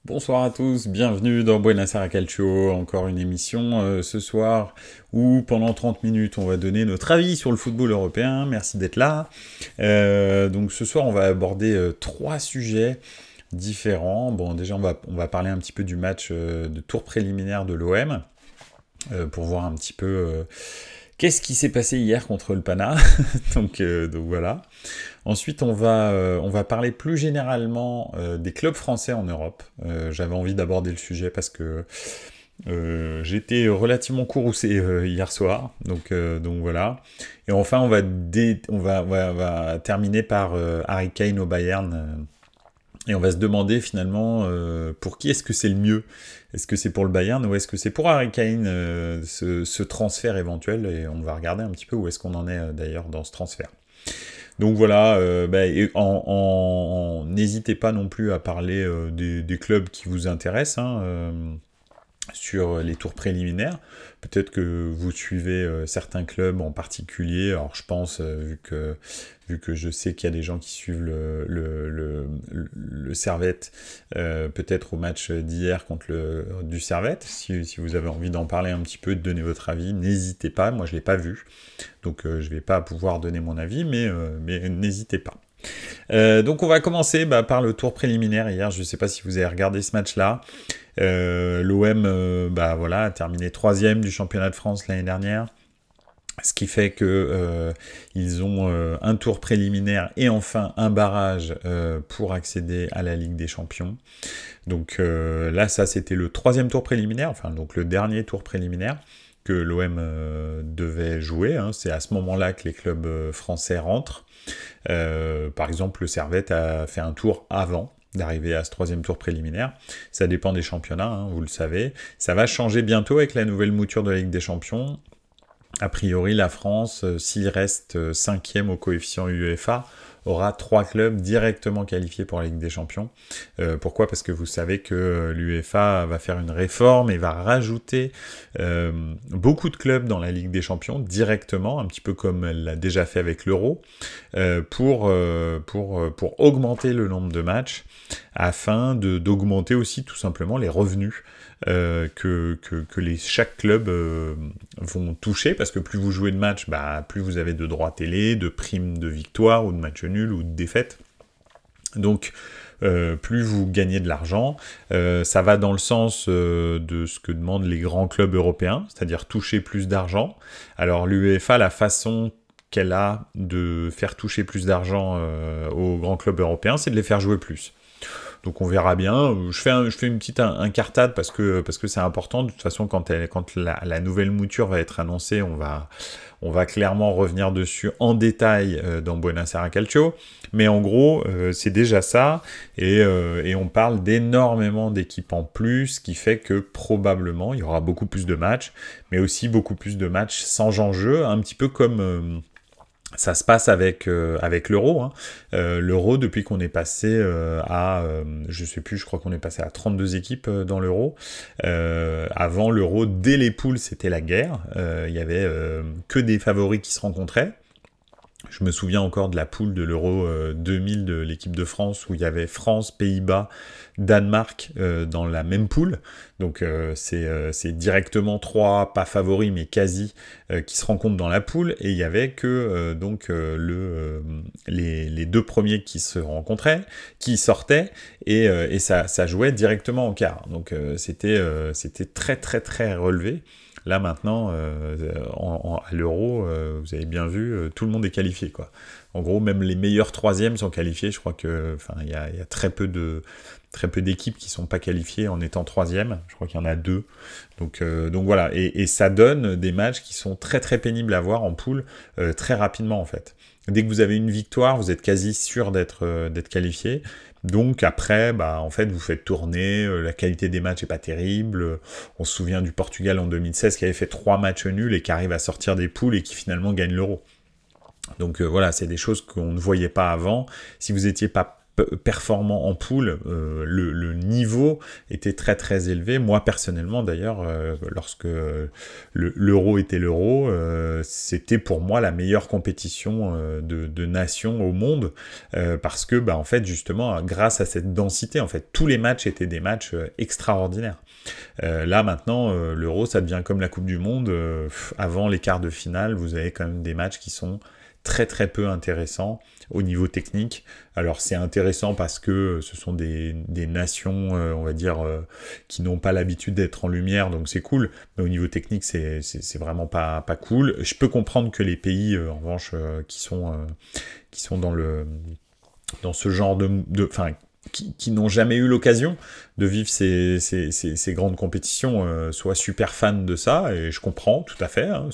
Bonsoir à tous, bienvenue dans Buenos Aires Calcio, encore une émission ce soir où pendant 30 minutes on va donner notre avis sur le football européen, merci d'être là. Donc ce soir on va aborder trois sujets différents. Bon déjà on va parler un petit peu du match de tour préliminaire de l'OM pour voir un petit peu qu'est-ce qui s'est passé hier contre le Pana. donc voilà. Ensuite, on va parler plus généralement des clubs français en Europe. J'avais envie d'aborder le sujet parce que j'étais relativement courroucé hier soir, donc voilà. Et enfin, on va terminer par Harry Kane au Bayern. Et on va se demander finalement pour qui est-ce que c'est le mieux. Est-ce que c'est pour le Bayern ou est-ce que c'est pour Harry Kane ce transfert éventuel. Et on va regarder un petit peu où est-ce qu'on en est d'ailleurs dans ce transfert. Donc voilà, n'hésitez pas non plus à parler des clubs qui vous intéressent sur les tours préliminaires. Peut-être que vous suivez certains clubs en particulier. Alors je pense, vu que je sais qu'il y a des gens qui suivent le Servette, peut-être au match d'hier contre du Servette. Si vous avez envie d'en parler un petit peu, de donner votre avis, n'hésitez pas. Moi je ne l'ai pas vu. Donc je vais pas pouvoir donner mon avis, mais n'hésitez pas. Donc on va commencer par le tour préliminaire. Hier, je ne sais pas si vous avez regardé ce match-là. L'OM a terminé 3e du championnat de France l'année dernière. Ce qui fait que ils ont un tour préliminaire et enfin un barrage pour accéder à la Ligue des Champions. Donc là, ça c'était le 3e tour préliminaire, enfin donc le dernier tour préliminaire que l'OM devait jouer. C'est à ce moment-là que les clubs français rentrent. Par exemple, le Servette a fait un tour avant d'arriver à ce 3e tour préliminaire. Ça dépend des championnats, vous le savez. Ça va changer bientôt avec la nouvelle mouture de la Ligue des Champions. A priori, la France, s'il reste 5e au coefficient UEFA, aura 3 clubs directement qualifiés pour la Ligue des Champions. Pourquoi ? Parce que vous savez que l'UEFA va faire une réforme et va rajouter beaucoup de clubs dans la Ligue des Champions directement, un petit peu comme elle l'a déjà fait avec l'Euro, pour augmenter le nombre de matchs, afin d'augmenter aussi tout simplement les revenus que chaque club vont toucher, parce que plus vous jouez de matchs, plus vous avez de droits télé, de primes de victoire ou de matchs nuls ou de défaites. Donc plus vous gagnez de l'argent, ça va dans le sens de ce que demandent les grands clubs européens, c'est-à-dire toucher plus d'argent. Alors l'UEFA, la façon qu'elle a de faire toucher plus d'argent aux grands clubs européens, c'est de les faire jouer plus. Donc on verra bien. Je fais une petite incartade parce que c'est important. De toute façon, quand la nouvelle mouture va être annoncée, on va clairement revenir dessus en détail dans Buenos Aires Calcio. Mais en gros, c'est déjà ça. Et on parle d'énormément d'équipes en plus, ce qui fait que probablement il y aura beaucoup plus de matchs, mais aussi beaucoup plus de matchs sans enjeu, un petit peu comme ça se passe avec l'Euro. L'Euro, depuis qu'on est passé je sais plus, je crois qu'on est passé à 32 équipes dans l'Euro. Avant l'Euro, dès les poules, c'était la guerre. Il y avait que des favoris qui se rencontraient. Je me souviens encore de la poule de l'Euro 2000 de l'équipe de France, où il y avait France, Pays-Bas, Danemark dans la même poule. Donc c'est directement 3, pas favoris, mais quasi, qui se rencontrent dans la poule. Et il y avait que les 2 premiers qui se rencontraient, qui sortaient, et ça jouait directement en quart. Donc c'était très très très relevé. Là maintenant, à l'Euro, vous avez bien vu, tout le monde est qualifié, quoi. En gros, même les meilleurs 3e sont qualifiés. Je crois que, il y a très peu d'équipes qui sont pas qualifiées en étant 3e. Je crois qu'il y en a 2. Donc voilà. Et ça donne des matchs qui sont très très pénibles à voir en poule très rapidement en fait. Dès que vous avez une victoire, vous êtes quasi sûr d'être qualifié. Donc après, en fait, vous faites tourner, la qualité des matchs est pas terrible. On se souvient du Portugal en 2016 qui avait fait 3 matchs nuls et qui arrive à sortir des poules et qui finalement gagne l'Euro. Donc voilà, c'est des choses qu'on ne voyait pas avant. Si vous étiez pas performant en poule, le niveau était très très élevé. Moi personnellement d'ailleurs, lorsque l'Euro était l'Euro, c'était pour moi la meilleure compétition de nations au monde, parce que en fait justement grâce à cette densité, en fait tous les matchs étaient des matchs extraordinaires. Là maintenant, l'Euro ça devient comme la Coupe du Monde. Avant les quarts de finale, vous avez quand même des matchs qui sont très très peu intéressants au niveau technique. Alors c'est intéressant parce que ce sont des nations, on va dire, qui n'ont pas l'habitude d'être en lumière, donc c'est cool, mais au niveau technique c'est vraiment pas cool. Je peux comprendre que les pays en revanche qui sont dans ce genre enfin qui n'ont jamais eu l'occasion de vivre ces grandes compétitions, soient super fans de ça, et je comprends tout à fait, hein,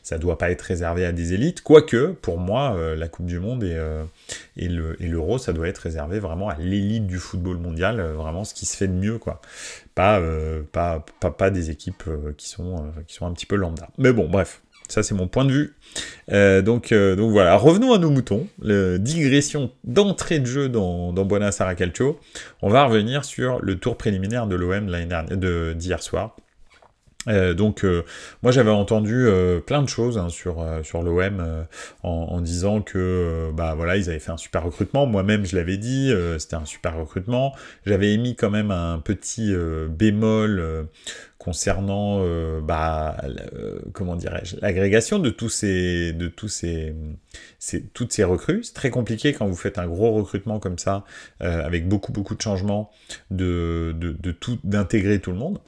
ça doit pas être réservé à des élites, quoique, pour moi, la Coupe du Monde et l'Euro, ça doit être réservé vraiment à l'élite du football mondial, vraiment ce qui se fait de mieux, quoi. Pas des équipes qui sont un petit peu lambda. Mais bon, bref. Ça, c'est mon point de vue. Donc voilà, revenons à nos moutons. Digression d'entrée de jeu dans Buonasera Calcio. On va revenir sur le tour préliminaire de l'OM d'hier soir. Moi j'avais entendu plein de choses hein, sur l'OM en disant que voilà, ils avaient fait un super recrutement. Moi-même je l'avais dit, c'était un super recrutement. J'avais émis quand même un petit bémol concernant comment dirais-je, l'agrégation de toutes ces recrues. C'est très compliqué quand vous faites un gros recrutement comme ça, avec beaucoup de changements, d'intégrer tout le monde.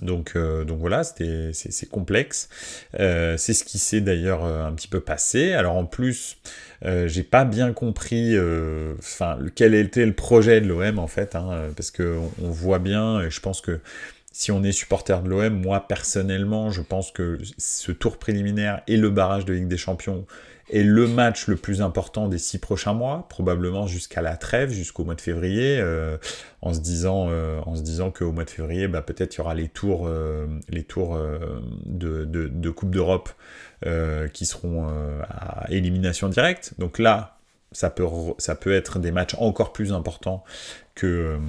Donc voilà, c'est complexe. C'est ce qui s'est d'ailleurs un petit peu passé. Alors en plus, j'ai pas bien compris quel était le projet de l'OM en fait, hein, parce que on voit bien, et je pense que si on est supporter de l'OM, moi personnellement, je pense que ce tour préliminaire et le barrage de Ligue des Champions est le match le plus important des 6 prochains mois, probablement jusqu'à la trêve, jusqu'au mois de février, en se disant qu'au mois de février, peut-être il y aura les tours de Coupe d'Europe qui seront à élimination directe. Donc là, ça peut être des matchs encore plus importants que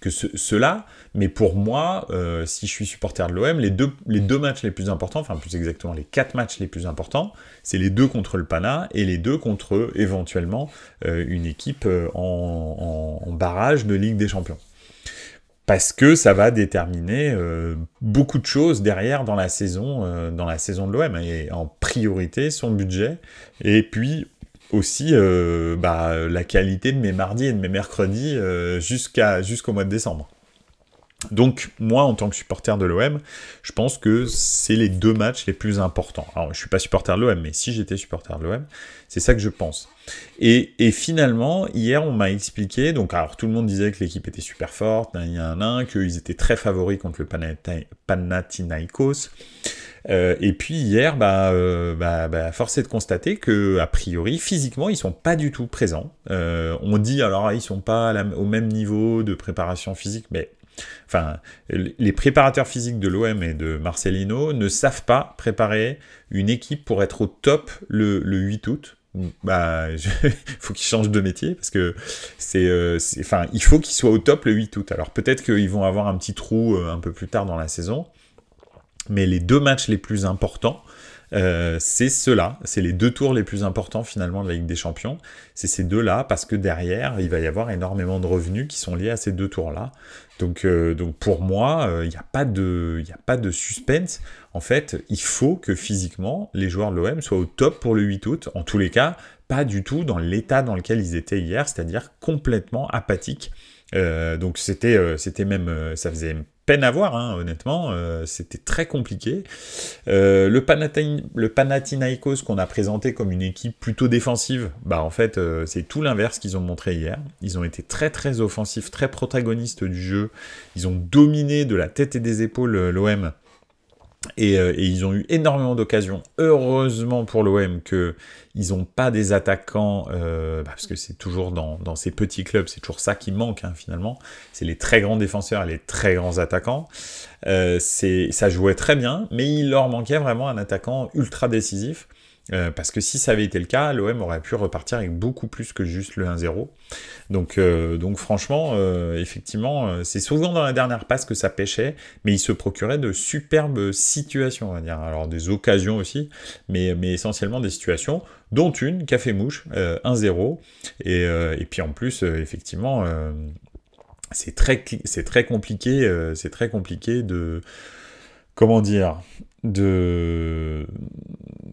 ceux-là, mais pour moi, si je suis supporter de l'OM, les deux matchs les plus importants, enfin plus exactement les 4 matchs les plus importants, c'est les 2 contre le Pana et les 2 contre éventuellement une équipe en barrage de Ligue des Champions. Parce que ça va déterminer beaucoup de choses derrière dans la saison de l'OM, et en priorité son budget, et puis aussi la qualité de mes mardis et de mes mercredis jusqu'au mois de décembre. Donc moi, en tant que supporter de l'OM, je pense que c'est les 2 matchs les plus importants. Alors je suis pas supporter de l'OM, mais si j'étais supporter de l'OM, c'est ça que je pense. Et finalement, hier, on m'a expliqué, donc alors tout le monde disait que l'équipe était super forte, qu'ils étaient très favoris contre le Panathinaikos. Et puis hier, force est de constater que a priori, physiquement, ils sont pas du tout présents. On dit alors ils sont pas au même niveau de préparation physique, mais enfin, les préparateurs physiques de l'OM et de Marcelino ne savent pas préparer une équipe pour être au top le 8 août. Faut qu'ils changent de métier, parce que il faut qu'ils soient au top le 8 août. Alors peut-être qu'ils vont avoir un petit trou un peu plus tard dans la saison, mais les 2 matchs les plus importants, c'est ceux-là, c'est les 2 tours les plus importants finalement de la Ligue des Champions, c'est ces 2-là, parce que derrière, il va y avoir énormément de revenus qui sont liés à ces 2 tours-là. Donc pour moi, il n'y a pas de suspense. En fait, il faut que physiquement, les joueurs de l'OM soient au top pour le 8 août. En tous les cas, pas du tout dans l'état dans lequel ils étaient hier, c'est-à-dire complètement apathiques. Donc c'était même, ça faisait peine à voir, hein, honnêtement, c'était très compliqué. Le Panathinaikos qu'on a présenté comme une équipe plutôt défensive, en fait c'est tout l'inverse qu'ils ont montré hier. Ils ont été très très offensifs, très protagonistes du jeu, ils ont dominé de la tête et des épaules l'OM. Et ils ont eu énormément d'occasions. Heureusement pour l'OM qu'ils n'ont pas des attaquants, parce que c'est toujours dans ces petits clubs, c'est toujours ça qui manque, hein, finalement. C'est les très grands défenseurs et les très grands attaquants. Ça jouait très bien, mais il leur manquait vraiment un attaquant ultra décisif. parce que si ça avait été le cas, l'OM aurait pu repartir avec beaucoup plus que juste le 1-0. Donc franchement, effectivement, c'est souvent dans la dernière passe que ça pêchait, mais il se procurait de superbes situations, on va dire. Alors des occasions aussi, mais essentiellement des situations, dont une, Café Mouche, 1-0, et puis en plus, effectivement, c'est très compliqué de, comment dire, de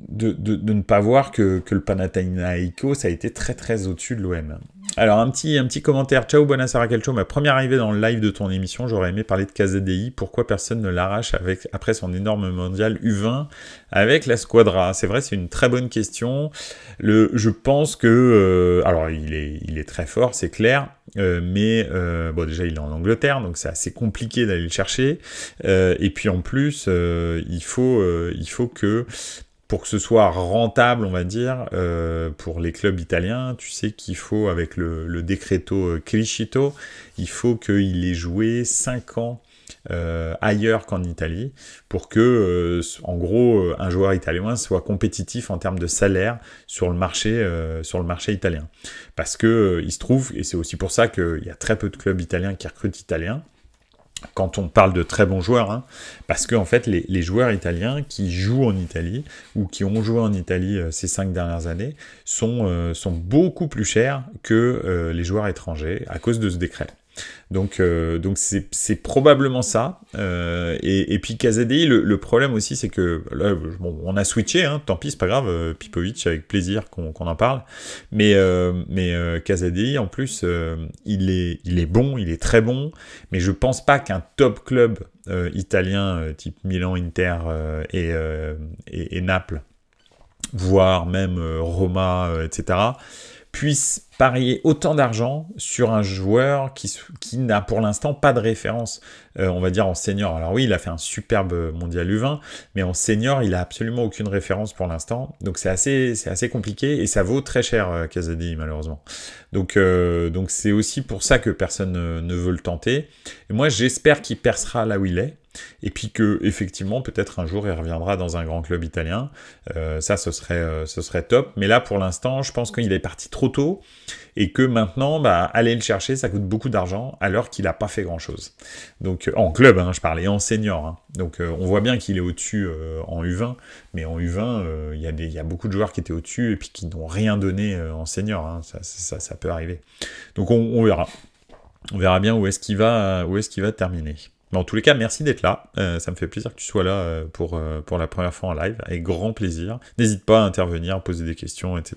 ne pas voir que le Panathinaikos a été très très au-dessus de l'OM. Alors un petit commentaire, ciao Buonasera Calcio, ma première arrivée dans le live de ton émission, j'aurais aimé parler de KZDI, pourquoi personne ne l'arrache après son énorme mondial U20 avec la Squadra? C'est vrai, c'est une très bonne question. Je pense que, alors il est très fort, c'est clair, mais bon déjà il est en Angleterre, donc c'est assez compliqué d'aller le chercher, et puis en plus il faut que pour que ce soit rentable, on va dire, pour les clubs italiens, tu sais qu'il faut, avec le decreto Criscito, il faut qu'il ait joué 5 ans ailleurs qu'en Italie, pour que, en gros, un joueur italien soit compétitif en termes de salaire sur le marché italien. Parce que il se trouve, et c'est aussi pour ça qu'il y a très peu de clubs italiens qui recrutent italiens, quand on parle de très bons joueurs, hein, parce que en fait les joueurs italiens qui jouent en Italie ou qui ont joué en Italie ces 5 dernières années sont beaucoup plus chers que les joueurs étrangers à cause de ce décret. Donc c'est probablement ça. Et puis KZDI, le problème aussi, c'est que là, bon, on a switché, hein, tant pis, c'est pas grave. Pipovic, avec plaisir qu'on en parle. Mais KZDI, en plus, il est bon, il est très bon. Mais je pense pas qu'un top club italien type Milan, Inter et Naples, voire même Roma, etc., puisse parier autant d'argent sur un joueur qui n'a pour l'instant pas de référence, on va dire en senior. Alors oui, il a fait un superbe mondial U20, mais en senior, il a absolument aucune référence pour l'instant. Donc c'est assez compliqué et ça vaut très cher KZDI malheureusement. Donc c'est aussi pour ça que personne ne veut le tenter. Et moi, j'espère qu'il percera là où il est. Et puis que effectivement peut-être un jour il reviendra dans un grand club italien, ça ce serait top, mais là pour l'instant je pense qu'il est parti trop tôt et que maintenant aller le chercher ça coûte beaucoup d'argent alors qu'il n'a pas fait grand chose. Donc en club hein, je parlais, en senior, hein. Donc on voit bien qu'il est au-dessus en U20, mais en U20 il y a beaucoup de joueurs qui étaient au-dessus et puis qui n'ont rien donné en senior, hein. Ça peut arriver. Donc on verra bien où est-ce qu'il va terminer. Mais en tous les cas, merci d'être là. Ça me fait plaisir que tu sois là pour la première fois en live, avec grand plaisir. N'hésite pas à intervenir, à poser des questions, etc.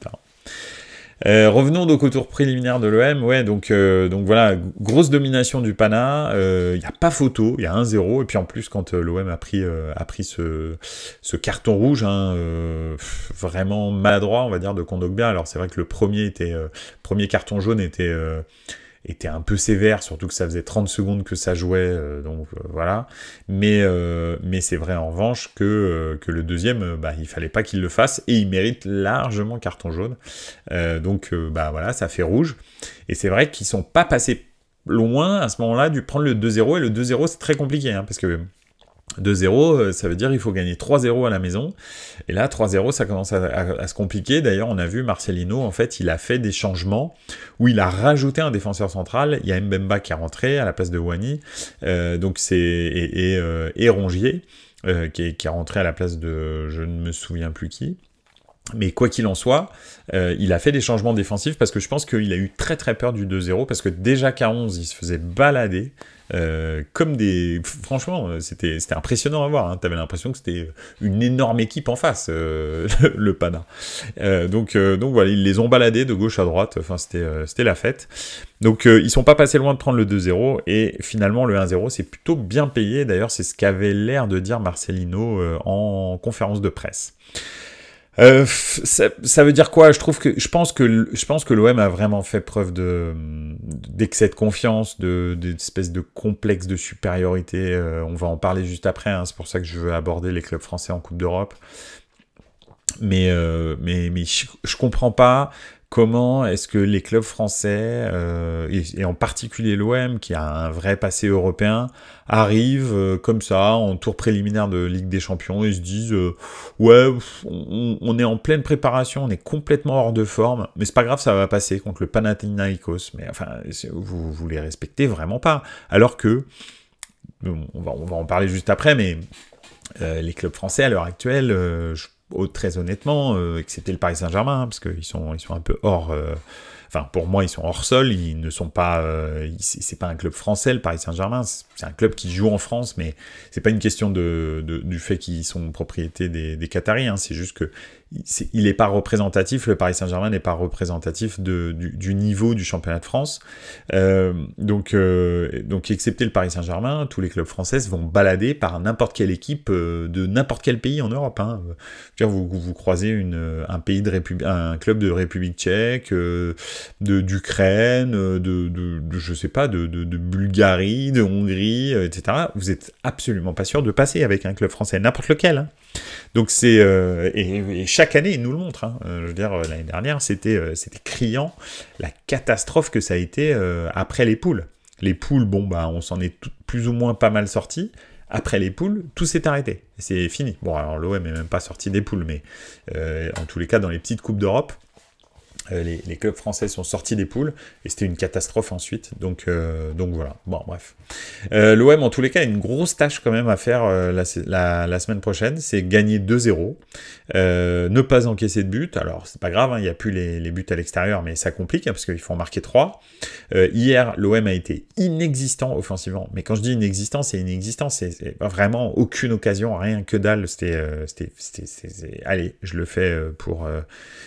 Revenons donc au tour préliminaire de l'OM. Ouais, donc voilà, grosse domination du Pana. Il n'y a pas photo, il y a 1-0. Et puis en plus, quand l'OM a pris ce carton rouge, hein, vraiment maladroit, on va dire, de Kondogbia. Alors c'est vrai que le premier carton jaune était un peu sévère, surtout que ça faisait 30 secondes que ça jouait, donc voilà. Mais c'est vrai en revanche que le deuxième, il fallait pas qu'il le fasse, et il mérite largement carton jaune. Donc voilà, ça fait rouge. Et c'est vrai qu'ils sont pas passés loin à ce moment-là du prendre le 2-0, et le 2-0 c'est très compliqué, hein, parce que 2-0, ça veut dire qu'il faut gagner 3-0 à la maison. Et là, 3-0, ça commence à se compliquer. D'ailleurs, on a vu Marcelino, en fait, il a fait des changements où il a rajouté un défenseur central. Il y a Mbemba qui est rentré à la place de Wani. Donc et Rongier, qui est rentré à la place de... je ne me souviens plus qui. Mais quoi qu'il en soit, il a fait des changements défensifs parce que je pense qu'il a eu très très peur du 2-0 parce que déjà qu'à 11, il se faisait balader comme des... Franchement, c'était impressionnant à voir. Hein. T'avais l'impression que c'était une énorme équipe en face, le Pana. Donc voilà, ils les ont baladés de gauche à droite. Enfin, c'était la fête. Donc ils sont pas passés loin de prendre le 2-0 et finalement le 1-0 c'est plutôt bien payé. D'ailleurs, c'est ce qu'avait l'air de dire Marcelino en conférence de presse. Ça veut dire quoi? Je pense que l'OM a vraiment fait preuve d'excès de confiance, d'espèce de complexe de supériorité. On va en parler juste après, hein, c'est pour ça que je veux aborder les clubs français en Coupe d'Europe. Mais je comprends pas comment est-ce que les clubs français, et en particulier l'OM, qui a un vrai passé européen, arrivent comme ça, en tour préliminaire de Ligue des Champions, et se disent ouais, on est en pleine préparation, on est complètement hors de forme, mais c'est pas grave, ça va passer contre le Panathinaikos. Mais enfin, vous les respectez vraiment pas. Alors que, on va en parler juste après, mais les clubs français à l'heure actuelle, très honnêtement, excepté le Paris Saint-Germain, hein, parce qu'ils sont un peu hors... Enfin, pour moi, ils sont hors sol, ils ne sont pas... c'est pas un club français, le Paris Saint-Germain, c'est un club qui joue en France, mais c'est pas une question du fait qu'ils sont propriété des Qataris, hein, c'est juste que il n'est pas représentatif, le Paris Saint-Germain n'est pas représentatif du niveau du championnat de France. Donc, excepté le Paris Saint-Germain, tous les clubs français vont balader par n'importe quelle équipe de n'importe quel pays en Europe. Hein. Je veux dire, vous croisez un club de République tchèque, d'Ukraine, je sais pas, de Bulgarie, de Hongrie, etc. Vous êtes absolument pas sûr de passer avec un club français, n'importe lequel. Hein. Donc c'est et chaque année ils nous le montrent. Hein. Je veux dire, l'année dernière c'était criant la catastrophe que ça a été après les poules. Les poules, bon bah on s'en est plus ou moins pas mal sortis. Après les poules, tout s'est arrêté. C'est fini. Bon alors l'OM est même pas sorti des poules, mais en tous les cas dans les petites coupes d'Europe. Les clubs français sont sortis des poules et c'était une catastrophe ensuite, donc voilà, bon bref. L'OM en tous les cas a une grosse tâche quand même à faire la semaine prochaine, c'est gagner 2-0, ne pas encaisser de but, alors c'est pas grave, hein, il n'y a plus les buts à l'extérieur, mais ça complique, hein, parce qu'il faut en marquer 3. Hier, l'OM a été inexistant offensivement, mais quand je dis inexistant, c'est inexistant, c'est vraiment aucune occasion, rien que dalle, allez, je le fais pour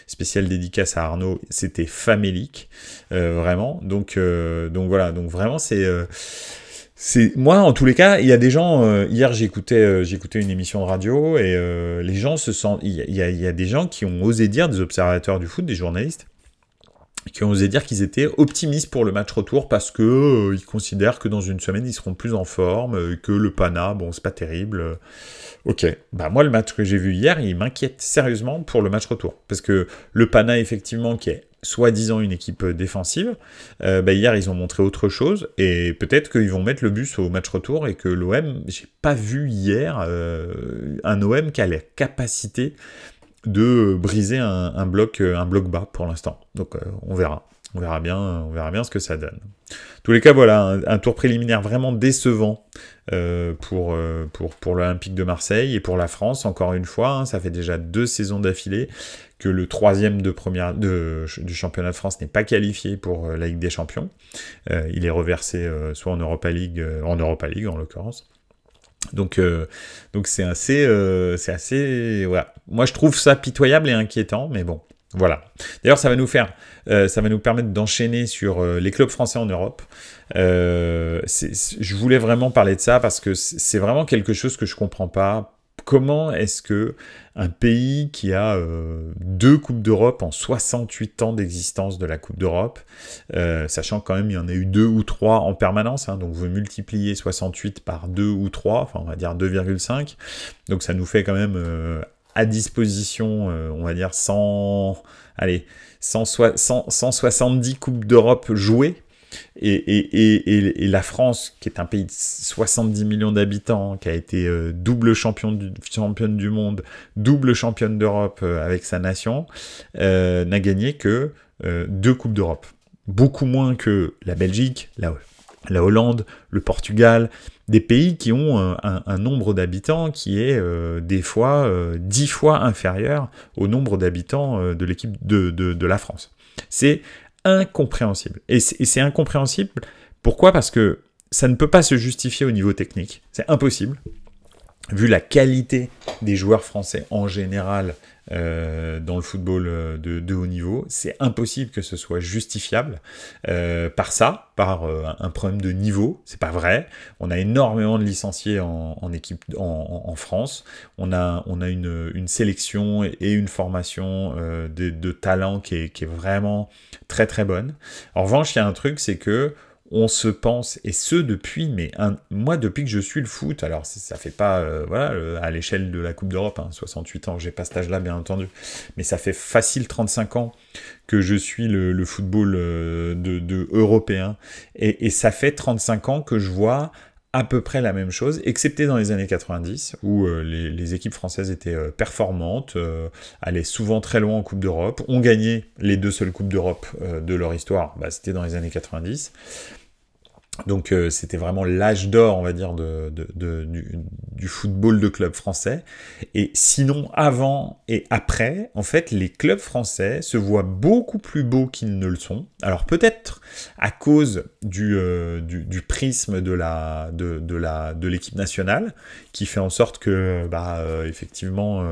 spécial dédicace à Arnaud, c'était famélique, vraiment. Donc voilà, donc vraiment c'est moi en tous les cas, il y a des gens. Hier j'écoutais une émission de radio et les gens se sentent. Il y a des gens qui ont osé dire, des observateurs du foot, des journalistes, qui ont osé dire qu'ils étaient optimistes pour le match retour parce que ils considèrent que dans une semaine ils seront plus en forme, que le Pana, bon c'est pas terrible. Ok, bah moi le match que j'ai vu hier, il m'inquiète sérieusement pour le match retour. Parce que le Pana, effectivement, qui est soi-disant une équipe défensive, hier ils ont montré autre chose, et peut-être qu'ils vont mettre le bus au match retour, et que l'OM, j'ai pas vu hier un OM qui a la capacité de briser un bloc bas pour l'instant. Donc on verra. On verra bien ce que ça donne. En tous les cas, voilà, un tour préliminaire vraiment décevant pour l'Olympique de Marseille et pour la France, encore une fois. Hein, ça fait déjà 2 saisons d'affilée que le 3e du championnat de France n'est pas qualifié pour la Ligue des Champions. Il est reversé soit en Europa League en l'occurrence. Donc c'est assez voilà. Moi je trouve ça pitoyable et inquiétant, mais bon. Voilà. D'ailleurs, ça va nous permettre d'enchaîner sur les clubs français en Europe. Je voulais vraiment parler de ça parce que c'est vraiment quelque chose que je comprends pas. Comment est-ce que un pays qui a 2 Coupes d'Europe en 68 ans d'existence de la Coupe d'Europe, sachant quand même il y en a eu 2 ou 3 en permanence, hein, donc vous multipliez 68 par 2 ou 3, enfin on va dire 2,5, donc ça nous fait quand même à disposition, on va dire 170 Coupes d'Europe jouées, et la France, qui est un pays de 70 millions d'habitants, qui a été double championne du monde, double championne d'Europe avec sa nation, n'a gagné que 2 Coupes d'Europe. Beaucoup moins que la Belgique, la Hollande, le Portugal, des pays qui ont un nombre d'habitants qui est des fois 10 fois inférieur au nombre d'habitants de l'équipe de la France. C'est incompréhensible. Et c'est incompréhensible. Pourquoi ? Parce que ça ne peut pas se justifier au niveau technique. C'est impossible. Vu la qualité des joueurs français en général dans le football de haut niveau, c'est impossible que ce soit justifiable par un problème de niveau. C'est pas vrai. On a énormément de licenciés en équipe en France. On a une sélection et une formation de talent qui est vraiment très très bonne. En revanche, il y a un truc, c'est que on se pense, et ce depuis, moi depuis que je suis le foot, alors ça fait pas, à l'échelle de la Coupe d'Europe, 68 ans, j'ai pas cet âge-là bien entendu, mais ça fait facile 35 ans que je suis le football de européen, et ça fait 35 ans que je vois à peu près la même chose, excepté dans les années 90, où les équipes françaises étaient performantes, allaient souvent très loin en Coupe d'Europe, ont gagné les 2 seules Coupes d'Europe de leur histoire, c'était dans les années 90. Donc c'était vraiment l'âge d'or, on va dire, du football de club français. Et sinon, avant et après, en fait, les clubs français se voient beaucoup plus beaux qu'ils ne le sont. Alors peut-être à cause du prisme de l'équipe nationale, qui fait en sorte que, effectivement,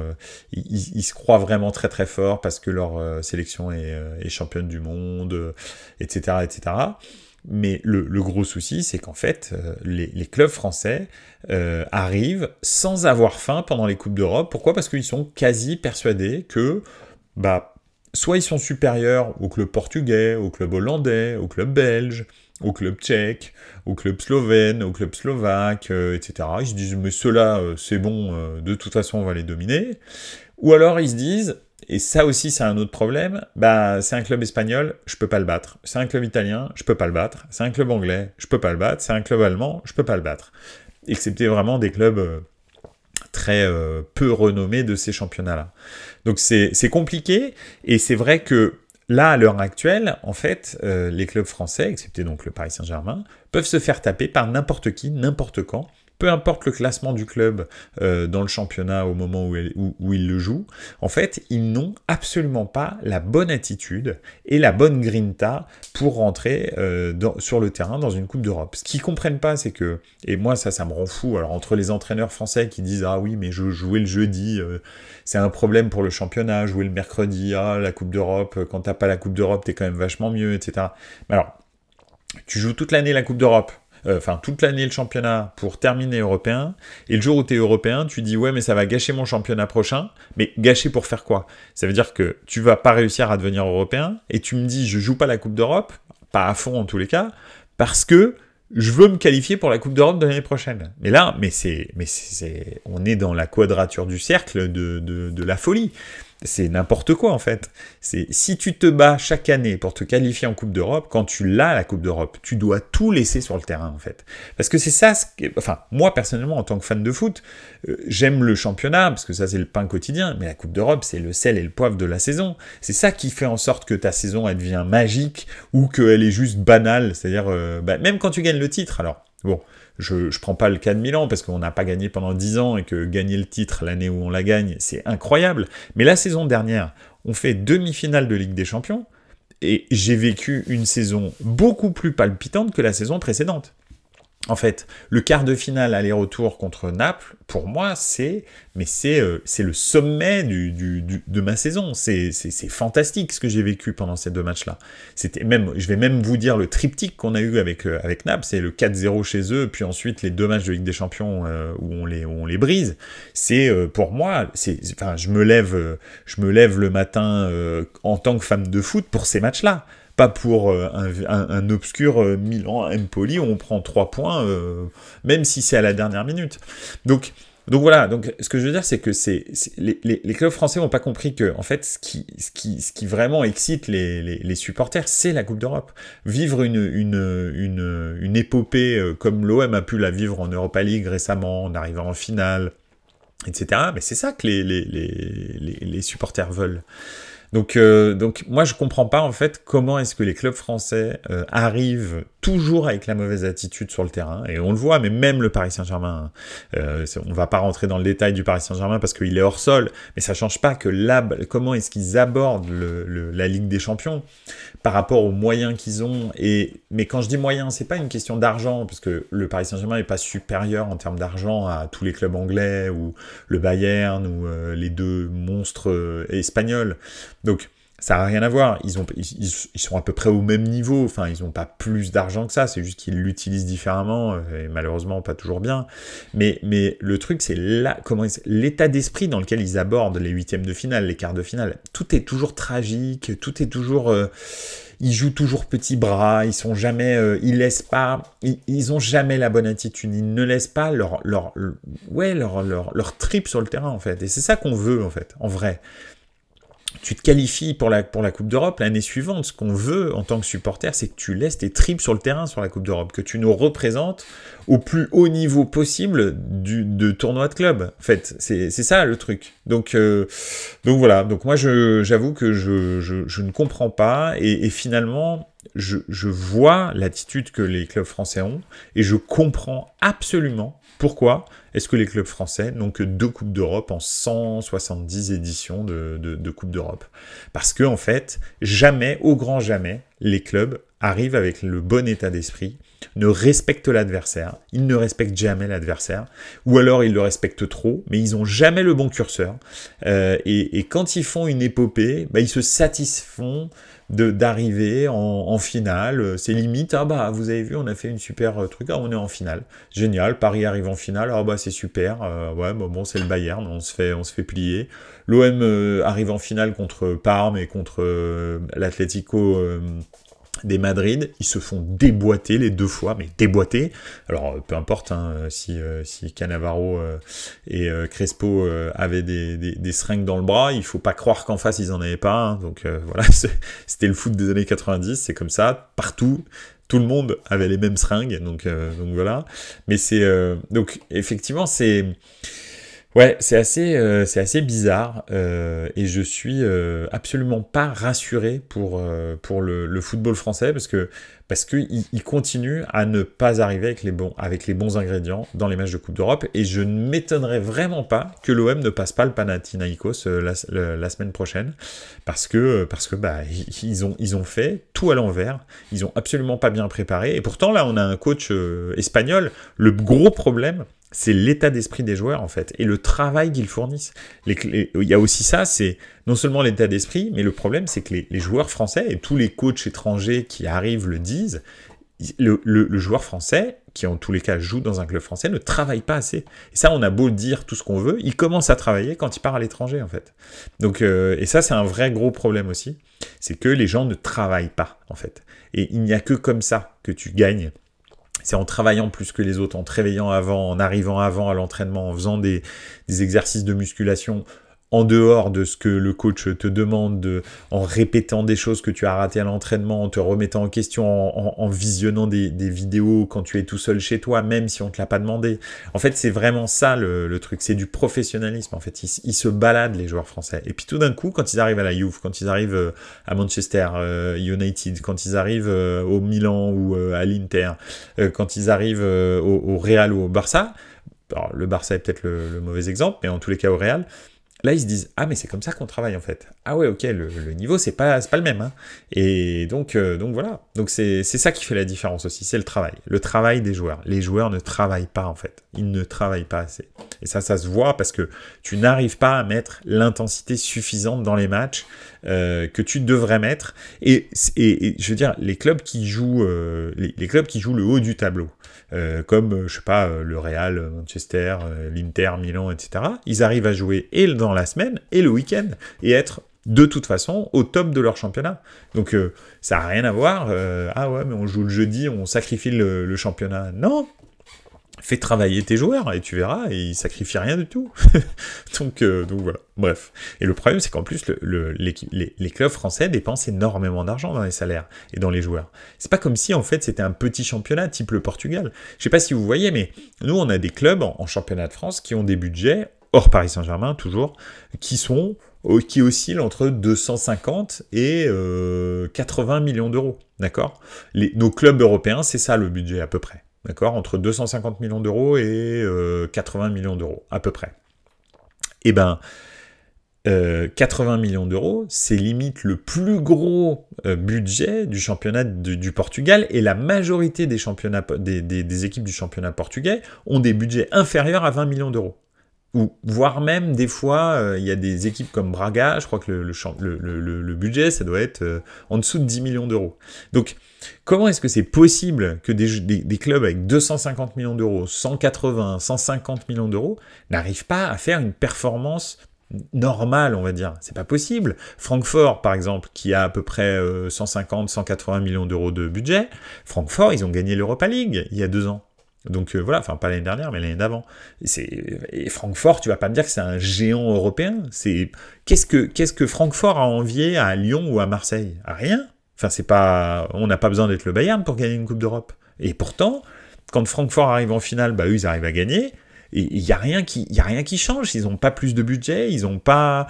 ils se croient vraiment très très forts parce que leur sélection est championne du monde, etc., etc. Mais le gros souci, c'est qu'en fait, les clubs français arrivent sans avoir faim pendant les Coupes d'Europe. Pourquoi ? Parce qu'ils sont quasi persuadés que, soit ils sont supérieurs au club portugais, au club hollandais, au club belge, au club tchèque, au club slovène, au club slovaque, etc. Ils se disent, mais ceux-là, c'est bon, de toute façon, on va les dominer. Ou alors ils se disent, et ça aussi c'est un autre problème, c'est un club espagnol, je peux pas le battre. C'est un club italien, je peux pas le battre. C'est un club anglais, je peux pas le battre. C'est un club allemand, je peux pas le battre. Excepté vraiment des clubs très peu renommés de ces championnats-là. Donc c'est compliqué, et c'est vrai que là, à l'heure actuelle, en fait, les clubs français, excepté donc le Paris Saint-Germain, peuvent se faire taper par n'importe qui, n'importe quand, peu importe le classement du club dans le championnat au moment où il le joue. En fait, ils n'ont absolument pas la bonne attitude et la bonne grinta pour rentrer sur le terrain dans une Coupe d'Europe. Ce qu'ils comprennent pas, c'est que, et moi ça me rend fou, alors entre les entraîneurs français qui disent « Ah oui, mais je jouais le jeudi, c'est un problème pour le championnat, jouer le mercredi, la Coupe d'Europe, quand t'as pas la Coupe d'Europe, t'es quand même vachement mieux, etc. » Mais alors, tu joues toute l'année la Coupe d'Europe, toute l'année le championnat pour terminer européen, et le jour où tu es européen, tu dis « Ouais, mais ça va gâcher mon championnat prochain. » Mais gâcher pour faire quoi ? Ça veut dire que tu vas pas réussir à devenir européen, et tu me dis « Je joue pas la Coupe d'Europe, pas à fond en tous les cas, parce que je veux me qualifier pour la Coupe d'Europe de l'année prochaine. » Mais là, on est dans la quadrature du cercle de la folie. C'est n'importe quoi, en fait. Si tu te bats chaque année pour te qualifier en Coupe d'Europe, quand tu l'as, la Coupe d'Europe, tu dois tout laisser sur le terrain, en fait. Parce que c'est ça, moi, personnellement, en tant que fan de foot, j'aime le championnat, parce que ça, c'est le pain quotidien, mais la Coupe d'Europe, c'est le sel et le poivre de la saison. C'est ça qui fait en sorte que ta saison, elle devient magique, ou qu'elle est juste banale, c'est-à-dire, même quand tu gagnes le titre, alors, bon... Je prends pas le cas de Milan, parce qu'on n'a pas gagné pendant 10 ans, et que gagner le titre l'année où on la gagne, c'est incroyable. Mais la saison dernière, on fait demi-finale de Ligue des Champions, et j'ai vécu une saison beaucoup plus palpitante que la saison précédente. En fait, le quart de finale aller-retour contre Naples, pour moi, c'est le sommet de ma saison. C'est fantastique ce que j'ai vécu pendant ces 2 matchs-là. Je vais même vous dire le triptyque qu'on a eu avec Naples, c'est le 4-0 chez eux, puis ensuite les 2 matchs de Ligue des Champions où on les brise. C'est pour moi, je me lève le matin en tant que fan de foot pour ces matchs-là. Pas pour un obscur Milan-Empoli où on prend 3 points, même si c'est à la dernière minute. Donc voilà, donc ce que je veux dire, c'est que les clubs français n'ont pas compris que, en fait, ce qui vraiment excite les supporters, c'est la Coupe d'Europe. Vivre une épopée comme l'OM a pu la vivre en Europa League récemment, en arrivant en finale, etc. Mais c'est ça que les supporters veulent. Donc moi je comprends pas en fait comment est-ce que les clubs français arrivent toujours avec la mauvaise attitude sur le terrain, et on le voit, mais même le Paris Saint-Germain, on va pas rentrer dans le détail du Paris Saint-Germain parce qu'il est hors sol, mais ça change pas que là, comment est-ce qu'ils abordent la Ligue des Champions par rapport aux moyens qu'ils ont, mais quand je dis moyens, c'est pas une question d'argent, parce que le Paris Saint-Germain est pas supérieur en termes d'argent à tous les clubs anglais, ou le Bayern, ou les 2 monstres espagnols. Donc, ça n'a rien à voir, ils sont à peu près au même niveau, enfin ils n'ont pas plus d'argent que ça, c'est juste qu'ils l'utilisent différemment, et malheureusement pas toujours bien, mais le truc c'est l'état d'esprit dans lequel ils abordent les 8e de finale, les quarts de finale, tout est toujours tragique, tout est toujours... ils jouent toujours petits bras, ils sont jamais, ils laissent pas, ils ont jamais la bonne attitude, ils ne laissent pas leur trip sur le terrain en fait. Et c'est ça qu'on veut en fait, en vrai. Tu te qualifies pour la Coupe d'Europe l'année suivante. Ce qu'on veut en tant que supporter, c'est que tu laisses tes tripes sur le terrain sur la Coupe d'Europe, que tu nous représentes au plus haut niveau possible de tournoi de club. En fait, c'est ça le truc. Donc voilà. Donc moi, j'avoue que je ne comprends pas et finalement, je vois l'attitude que les clubs français ont et je comprends absolument pourquoi est-ce que les clubs français n'ont que 2 Coupes d'Europe en 170 éditions de Coupe d'Europe. Parce que, en fait, jamais, au grand jamais, les clubs arrivent avec le bon état d'esprit, ne respectent l'adversaire, ils ne respectent jamais l'adversaire, ou alors ils le respectent trop, mais ils n'ont jamais le bon curseur. Et quand ils font une épopée, ils se satisfont d'arriver en finale. C'est limite, ah bah vous avez vu, on a fait une super truc, on est en finale. Génial, Paris arrive en finale, ah bah c'est super, ouais, bon c'est le Bayern, on se fait plier. L'OM arrive en finale contre Parme et contre l'Atlético des Madrid, ils se font déboîter les 2 fois, mais déboîter. Alors, peu importe si Cannavaro et Crespo avaient des seringues dans le bras, il faut pas croire qu'en face, ils en avaient pas. Donc voilà, c'était le foot des années 90, c'est comme ça, partout. Tout le monde avait les mêmes seringues, donc voilà. Mais donc effectivement, ouais, c'est assez bizarre et je suis absolument pas rassuré pour le football français parce que il continue à ne pas arriver avec les bons ingrédients dans les matchs de Coupe d'Europe et je ne m'étonnerais vraiment pas que l'OM ne passe pas le Panathinaikos la semaine prochaine parce que ils ont fait tout à l'envers, ils ont absolument pas bien préparé et pourtant là on a un coach espagnol. Le gros problème, c'est l'état d'esprit des joueurs, en fait, et le travail qu'ils fournissent. Il y a aussi ça, c'est non seulement l'état d'esprit, mais le problème, c'est que les joueurs français, et tous les coachs étrangers qui arrivent le disent, le joueur français, qui en tous les cas joue dans un club français, ne travaille pas assez. Et ça, on a beau dire tout ce qu'on veut, il commence à travailler quand il part à l'étranger, en fait. Donc, et ça, c'est un vrai gros problème aussi, c'est que les gens ne travaillent pas, en fait. Et il n'y a que comme ça que tu gagnes. C'est en travaillant plus que les autres, en te réveillant avant, en arrivant avant à l'entraînement, en faisant des exercices de musculation en dehors de ce que le coach te demande, en répétant des choses que tu as ratées à l'entraînement, en te remettant en question, en visionnant des vidéos quand tu es tout seul chez toi, même si on ne te l'a pas demandé. En fait, c'est vraiment ça le truc, c'est du professionnalisme. En fait, ils se baladent, les joueurs français. Et puis tout d'un coup, quand ils arrivent à la Juve, quand ils arrivent à Manchester United, quand ils arrivent au Milan ou à l'Inter, quand ils arrivent au Real ou au Barça, alors le Barça est peut-être le mauvais exemple, mais en tous les cas au Real, là, ils se disent « Ah, mais c'est comme ça qu'on travaille, en fait. Ah ouais, ok, le niveau, c'est pas le même. Hein. » Et donc voilà. Donc, c'est ça qui fait la différence aussi, c'est le travail. Le travail des joueurs. Les joueurs ne travaillent pas, en fait. Ils ne travaillent pas assez. Et ça se voit parce que tu n'arrives pas à mettre l'intensité suffisante dans les matchs que tu devrais mettre. Et je veux dire, les clubs qui jouent le haut du tableau, comme, je sais pas, le Real, Manchester, l'Inter, Milan, etc., ils arrivent à jouer et dans la semaine et le week-end et être de toute façon au top de leur championnat. Donc ça n'a rien à voir. Ah ouais, mais on joue le jeudi, on sacrifie le championnat. Non, fais travailler tes joueurs et tu verras, et ils sacrifient rien du tout. donc voilà, bref. Et le problème, c'est qu'en plus, les clubs français dépensent énormément d'argent dans les salaires et dans les joueurs. C'est pas comme si, en fait, c'était un petit championnat, type le Portugal. Je sais pas si vous voyez, mais nous, on a des clubs en championnat de France qui ont des budgets, hors Paris Saint-Germain, toujours, qui oscillent entre 250 et 80 millions d'euros, d'accord ? Nos clubs européens, c'est ça le budget à peu près. D'accord, entre 250 millions d'euros et 80 millions d'euros, à peu près. Et 80 millions d'euros, c'est limite le plus gros budget du championnat du Portugal, et la majorité des équipes du championnat portugais ont des budgets inférieurs à 20 millions d'euros. Ou voire même, des fois, il y a des équipes comme Braga, je crois que le budget, ça doit être en dessous de 10 millions d'euros. Donc, comment est-ce que c'est possible que des clubs avec 250 millions d'euros, 180, 150 millions d'euros n'arrivent pas à faire une performance normal, on va dire. C'est pas possible. Francfort, par exemple, qui a à peu près 150-180 millions d'euros de budget, Francfort, ils ont gagné l'Europa League il y a 2 ans. Donc voilà, enfin pas l'année dernière, mais l'année d'avant. Et Francfort, tu vas pas me dire que c'est un géant européen. Qu'est-ce que Francfort a envié à Lyon ou à Marseille? À rien. Enfin, on n'a pas besoin d'être le Bayern pour gagner une Coupe d'Europe. Et pourtant, quand Francfort arrive en finale, bah eux, ils arrivent à gagner. Et il y a rien qui change. Ils n'ont pas plus de budget, ils n'ont pas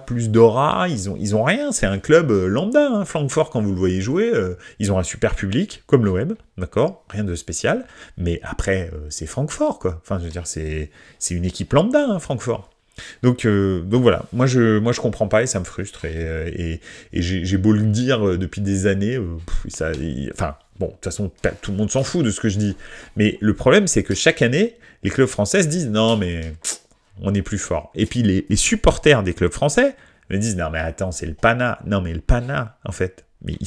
plus d'aura, ils ont rien. C'est un club lambda. Hein. Francfort, quand vous le voyez jouer, ils ont un super public, comme l'OM, d'accord, rien de spécial. Mais après, c'est Francfort, quoi. Enfin, je veux dire, c'est une équipe lambda, hein, Francfort. Donc voilà, moi je comprends pas et ça me frustre et j'ai beau le dire depuis des années, enfin bon, de toute façon tout le monde s'en fout de ce que je dis, mais le problème c'est que chaque année les clubs français se disent non mais on est plus fort, et puis les supporters des clubs français me disent non mais attends c'est le Pana, non mais le Pana en fait. Mais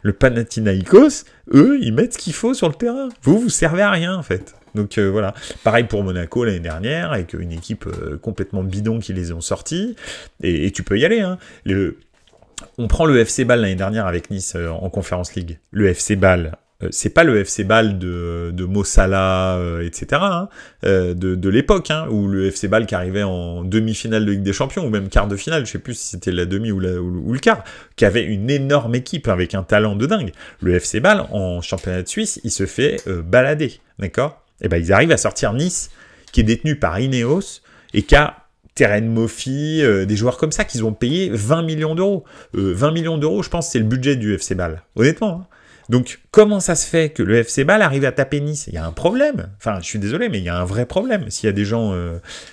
le Panathinaïkos, eux, ils mettent ce qu'il faut sur le terrain. Vous servez à rien, en fait. Donc voilà. Pareil pour Monaco l'année dernière, avec une équipe complètement bidon qui les ont sortis. Et tu peux y aller. Hein. On prend le FC Bâle l'année dernière avec Nice en Conference League. Le FC Bâle, c'est pas le FC Bâle de Mossala, etc., hein, de l'époque, hein, où le FC Bâle qui arrivait en demi-finale de Ligue des Champions, ou même quart de finale, je sais plus si c'était la demi ou le quart, qui avait une énorme équipe avec un talent de dingue. Le FC Bâle, en championnat de Suisse, il se fait balader, d'accord? Et ben ils arrivent à sortir Nice, qui est détenu par Ineos, et qui a Terren Moffi, des joueurs comme ça qu'ils ont payé 20 millions d'euros. 20 millions d'euros, je pense, c'est le budget du FC Bâle, honnêtement, hein. Donc, comment ça se fait que le FC Bâle arrive à taper Nice? Il y a un problème. Enfin, je suis désolé, mais il y a un vrai problème. S'il y a des gens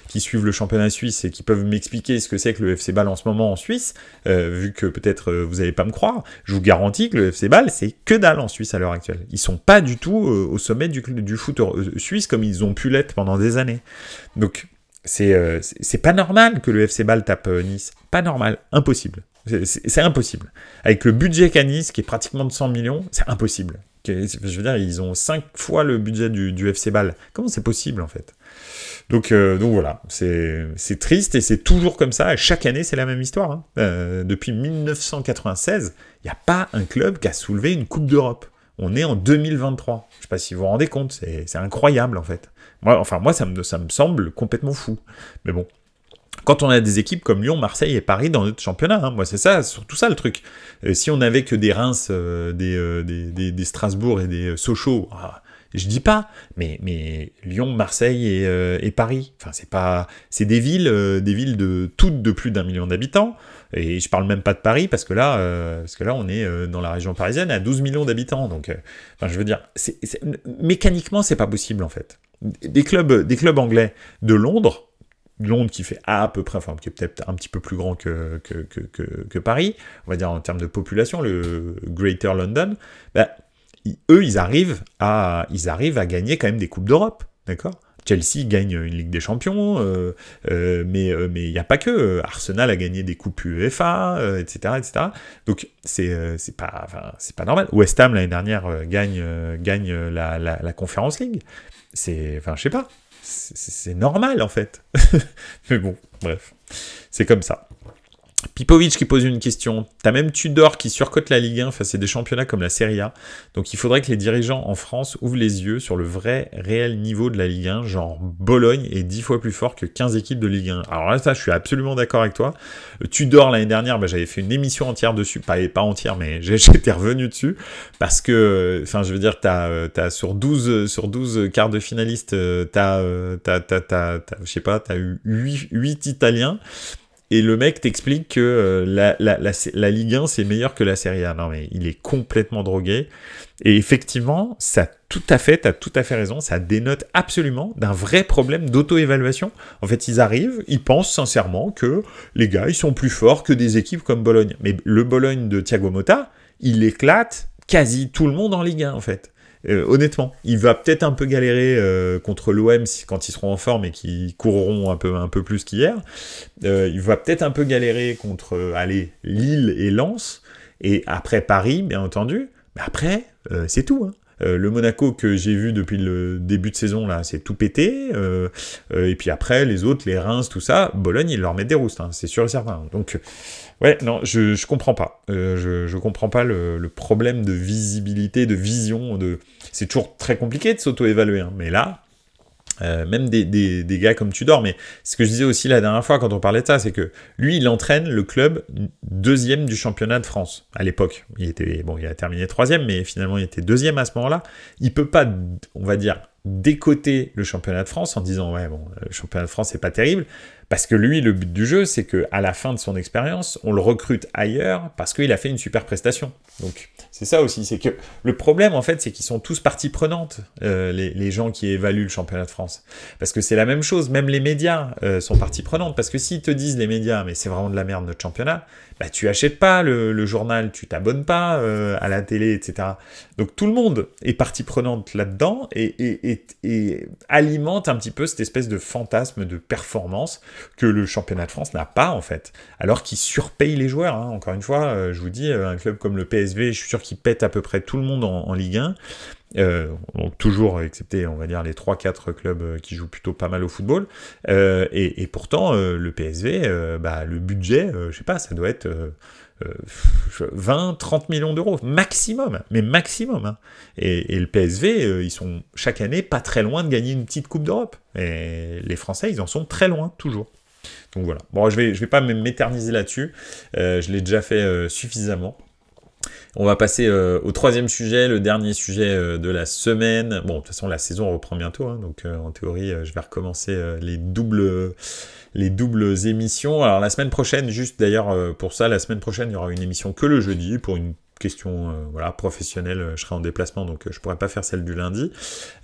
qui suivent le championnat suisse et qui peuvent m'expliquer ce que c'est que le FC Bâle en ce moment en Suisse, vu que peut-être vous n'allez pas me croire, je vous garantis que le FC Bâle, c'est que dalle en Suisse à l'heure actuelle. Ils sont pas du tout au sommet du foot suisse comme ils ont pu l'être pendant des années. Donc, c'est pas normal que le FC Bâle tape Nice. Pas normal. Impossible. C'est impossible. Avec le budget qu'a Nice, qui est pratiquement de 100 millions, c'est impossible. Je veux dire, ils ont 5 fois le budget du FC Bâle. Comment c'est possible, en fait? Donc voilà, c'est triste et c'est toujours comme ça. Chaque année, c'est la même histoire. Hein. Depuis 1996, il n'y a pas un club qui a soulevé une Coupe d'Europe. On est en 2023. Je ne sais pas si vous vous rendez compte, c'est incroyable, en fait. Moi, ça me semble complètement fou. Mais bon. Quand on a des équipes comme Lyon, Marseille et Paris dans notre championnat, hein, moi c'est ça, surtout ça le truc. Si on n'avait que des Reims, des Strasbourg et des Sochaux, je dis pas, mais Lyon, Marseille et Paris, enfin c'est des villes de toutes de plus d'1 million d'habitants. Et je parle même pas de Paris parce que là on est dans la région parisienne à 12 millions d'habitants. Donc, je veux dire, mécaniquement c'est pas possible en fait. Des clubs anglais de Londres qui fait à peu près, enfin qui est peut-être un petit peu plus grand que Paris, on va dire en termes de population, le Greater London, bah, eux ils arrivent à gagner quand même des coupes d'Europe, d'accord? Chelsea gagne une Ligue des Champions, mais il n'y a pas que. Arsenal a gagné des coupes UEFA, etc., etc. Donc c'est pas normal. West Ham l'année dernière gagne la Conference League. Je sais pas. C'est normal en fait. Mais bon, bref, c'est comme ça. Pipovic qui pose une question. T'as même Tudor qui surcote la Ligue 1 face à des championnats comme la Serie A. Donc il faudrait que les dirigeants en France ouvrent les yeux sur le vrai, réel niveau de la Ligue 1. Genre Bologne est 10 fois plus fort que 15 équipes de Ligue 1. Alors là, ça, je suis absolument d'accord avec toi. Tudor l'année dernière, j'avais fait une émission entière dessus. Pas entière, mais j'étais revenu dessus. Parce que, enfin, je veux dire, t'as sur 12 quarts de finalistes, t'as eu 8 Italiens. Et le mec t'explique que la Ligue 1, c'est meilleur que la Serie A. Non, mais il est complètement drogué. Et effectivement, t'as tout à fait raison. Ça dénote absolument d'un vrai problème d'auto-évaluation. En fait, ils pensent sincèrement que les gars, ils sont plus forts que des équipes comme Bologne. Mais le Bologne de Thiago Motta, il éclate quasi tout le monde en Ligue 1, en fait. Honnêtement, il va peut-être un peu galérer contre l'OM quand ils seront en forme et qu'ils courront un peu plus qu'hier. Il va peut-être un peu galérer contre Lille et Lens, et après Paris, bien entendu. Mais après, c'est tout. Hein. Le Monaco que j'ai vu depuis le début de saison, là, c'est tout pété. Et puis après, les autres, les Reims, tout ça, Bologne, ils leur mettent des roustes, hein, c'est sûr et certain. Donc, ouais, non, je comprends pas. Je comprends pas le problème de visibilité, de vision. C'est toujours très compliqué de s'auto-évaluer, hein, mais là... même des gars comme Tudor, mais ce que je disais aussi la dernière fois quand on parlait de ça, c'est que lui, il entraîne le club deuxième du championnat de France à l'époque. Il a terminé troisième, mais finalement il était deuxième à ce moment-là. Il peut pas, on va dire, décoter le championnat de France en disant ouais bon, le championnat de France c'est pas terrible, parce que lui, le but du jeu, c'est que à la fin de son expérience, on le recrute ailleurs parce qu'il a fait une super prestation. Donc c'est ça aussi, c'est que le problème en fait, c'est qu'ils sont tous partie prenante, les gens qui évaluent le championnat de France, parce que c'est la même chose, même les médias sont partie prenante, parce que s'ils te disent les médias, mais c'est vraiment de la merde notre championnat, bah tu achètes pas le journal, tu t'abonnes pas à la télé, etc. Donc tout le monde est partie prenante là-dedans et alimente un petit peu cette espèce de fantasme de performance que le championnat de France n'a pas en fait, alors qu'il surpaye les joueurs, hein. Encore une fois, je vous dis, un club comme le PSV, je suis sûr qu'il pète à peu près tout le monde en Ligue 1, donc toujours excepté on va dire les 3-4 clubs qui jouent plutôt pas mal au football, et pourtant le PSV, le budget, je sais pas, ça doit être 20-30 millions d'euros maximum, mais maximum, hein. Et le PSV, ils sont chaque année pas très loin de gagner une petite coupe d'Europe, et les Français ils en sont très loin toujours. Donc voilà, bon je vais pas m'éterniser là-dessus, je l'ai déjà fait suffisamment. On va passer au troisième sujet, le dernier sujet de la semaine. Bon, de toute façon, la saison reprend bientôt, hein, donc en théorie, je vais recommencer les doubles émissions. Alors la semaine prochaine, juste d'ailleurs pour ça, la semaine prochaine, il y aura une émission que le jeudi, pour une question professionnelle, je serai en déplacement, donc je pourrais pas faire celle du lundi,